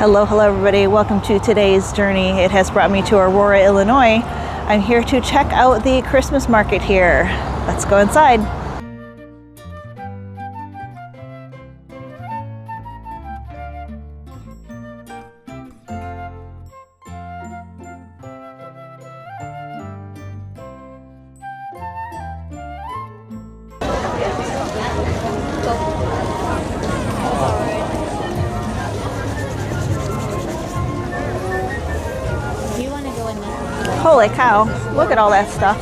Hello everybody. Welcome to today's journey. It has brought me to Aurora, Illinois. I'm here to check out the Christmas market here. Let's go inside. Holy cow, look at all that stuff.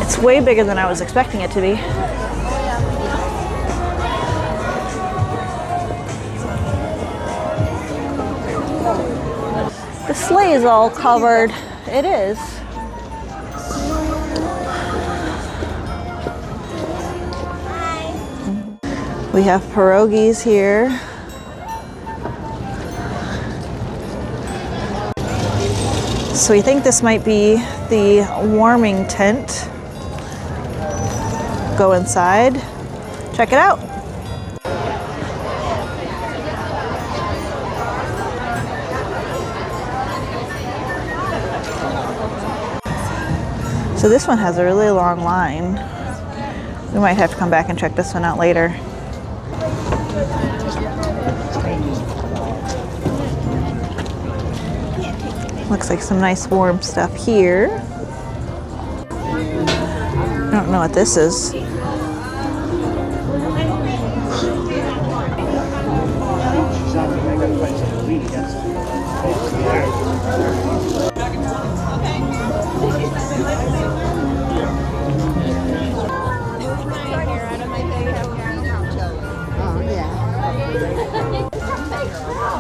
It's way bigger than I was expecting it to be. The sleigh is all covered. It is. We have pierogies here. So we think this might be the warming tent. Go inside, check it out. So this one has a really long line. We might have to come back and check this one out later. Looks like some nice warm stuff here. I don't know what this is.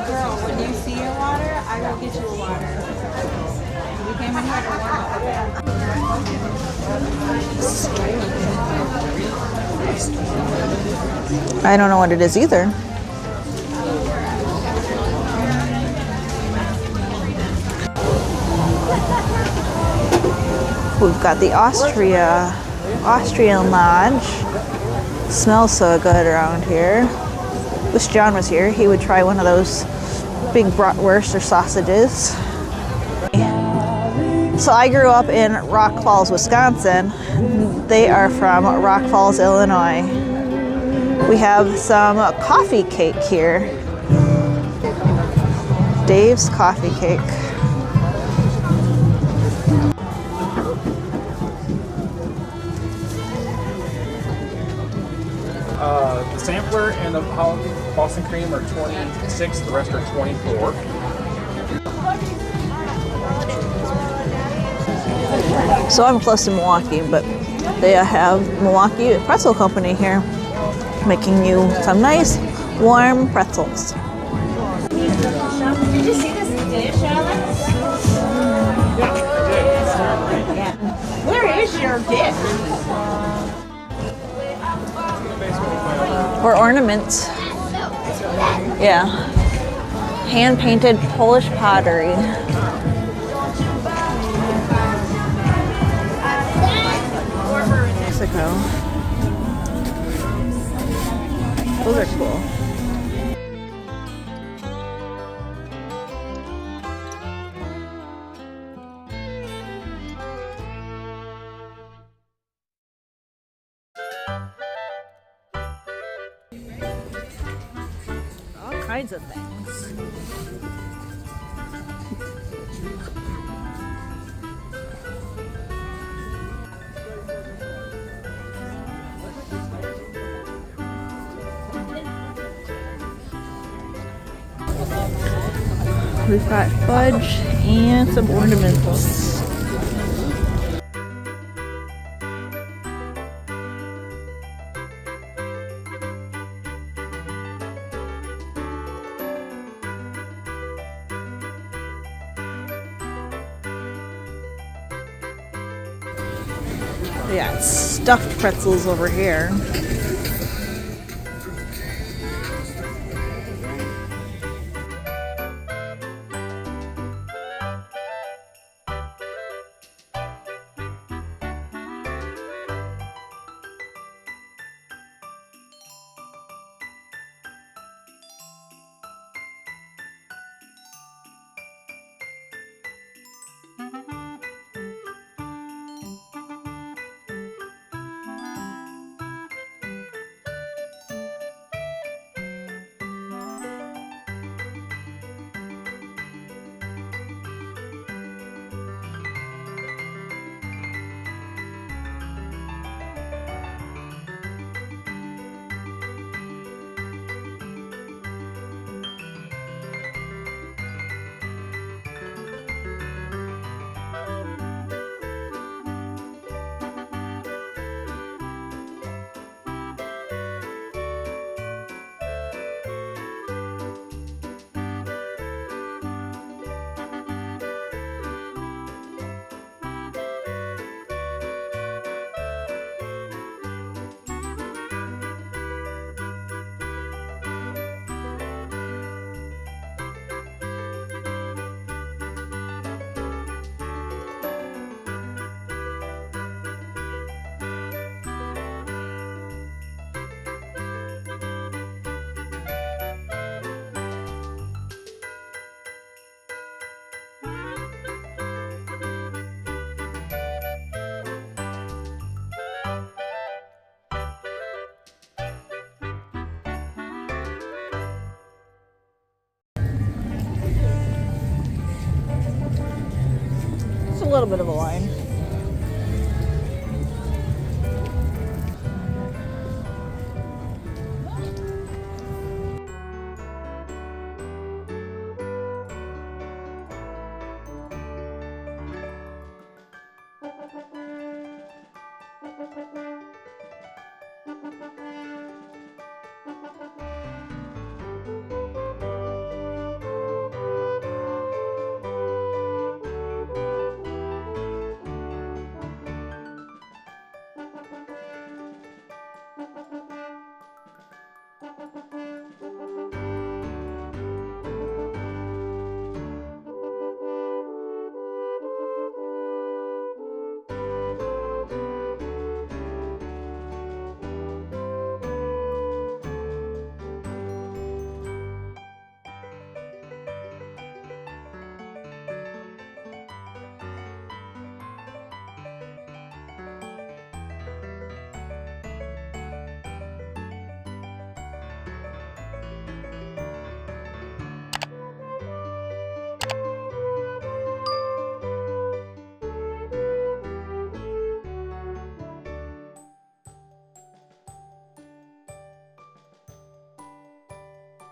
Girl, when you see your water, I will get you a water. We came in here to warm up. I don't know what it is either. We've got the Austrian Lodge. Smells so good around here. Wish John was here. He would try one of those big bratwurst or sausages. So I grew up in Rock Falls, Wisconsin. They are from Rock Falls, Illinois. We have some coffee cake here. Dave's Coffee Cake. The sampler and the Boston cream are 26, the rest are 24. So I'm close to Milwaukee, but they have Milwaukee Pretzel Company here, making you some nice warm pretzels. Did you see this dish, Alex? Where is your dish? Or ornaments. Yeah. Hand-painted Polish pottery. Mexico. Those are cool. All kinds of things. We've got fudge and some ornaments. We got stuffed pretzels over here. little bit of a line.